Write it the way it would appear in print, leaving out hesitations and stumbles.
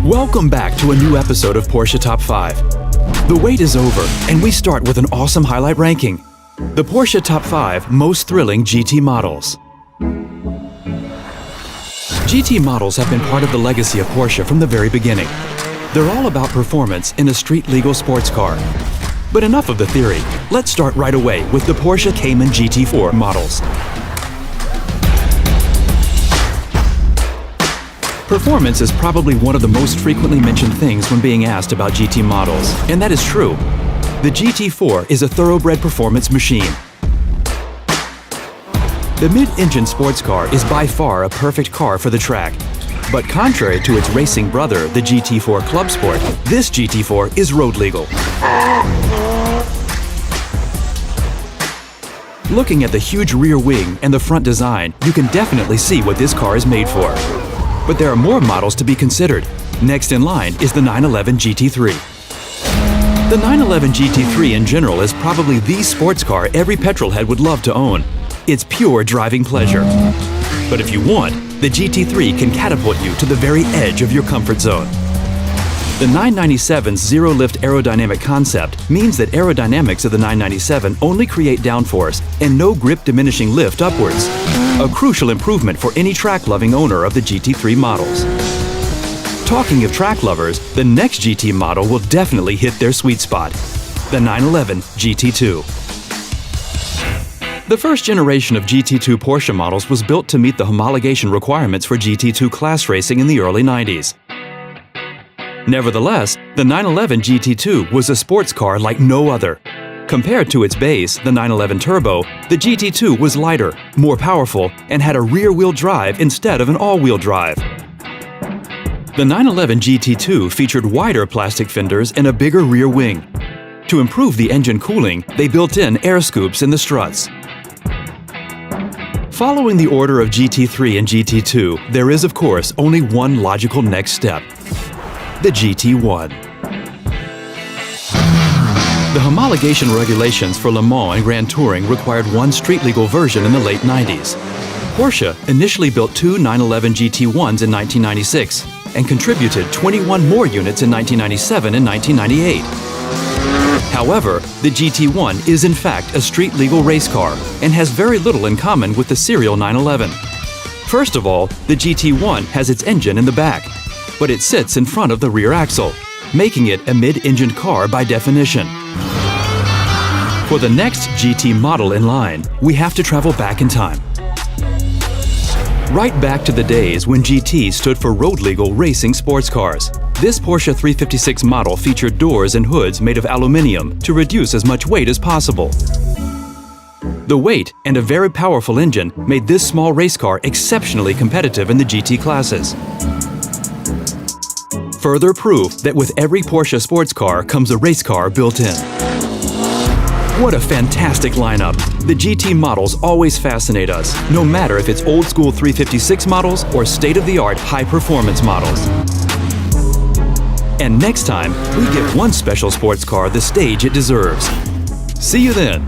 Welcome back to a new episode of Porsche Top 5. The wait is over, and we start with an awesome highlight ranking. The Porsche Top 5 Most Thrilling GT Models. GT models have been part of the legacy of Porsche from the very beginning. They're all about performance in a street-legal sports car. But enough of the theory. Let's start right away with the Porsche Cayman GT4 models. Performance is probably one of the most frequently mentioned things when being asked about GT models, and that is true. The GT4 is a thoroughbred performance machine. The mid-engine sports car is by far a perfect car for the track. But contrary to its racing brother, the GT4 Club Sport, this GT4 is road legal. Looking at the huge rear wing and the front design, you can definitely see what this car is made for. But there are more models to be considered. Next in line is the 911 GT3. The 911 GT3 in general is probably the sports car every petrolhead would love to own. It's pure driving pleasure. But if you want, the GT3 can catapult you to the very edge of your comfort zone. The 997's zero-lift aerodynamic concept means that aerodynamics of the 997 only create downforce and no grip-diminishing lift upwards, a crucial improvement for any track-loving owner of the GT3 models. Talking of track lovers, the next GT model will definitely hit their sweet spot, the 911 GT2. The first generation of GT2 Porsche models was built to meet the homologation requirements for GT2 class racing in the early 90s. Nevertheless, the 911 GT2 was a sports car like no other. Compared to its base, the 911 Turbo, the GT2 was lighter, more powerful, and had a rear-wheel drive instead of an all-wheel drive. The 911 GT2 featured wider plastic fenders and a bigger rear wing. To improve the engine cooling, they built in air scoops in the struts. Following the order of GT3 and GT2, there is, of course, only one logical next step: the GT1. The homologation regulations for Le Mans and Grand Touring required one street-legal version in the late 90s. Porsche initially built two 911 GT1s in 1996 and contributed 21 more units in 1997 and 1998. However, the GT1 is in fact a street-legal race car and has very little in common with the serial 911. First of all, the GT1 has its engine in the back, but it sits in front of the rear axle, making it a mid-engined car by definition. For the next GT model in line, we have to travel back in time. Right back to the days when GT stood for road-legal racing sports cars. This Porsche 356 model featured doors and hoods made of aluminum to reduce as much weight as possible. The weight and a very powerful engine made this small race car exceptionally competitive in the GT classes. Further proof that with every Porsche sports car comes a race car built in. What a fantastic lineup! The GT models always fascinate us, no matter if it's old-school 356 models or state-of-the-art high-performance models. And next time, we give one special sports car the stage it deserves. See you then!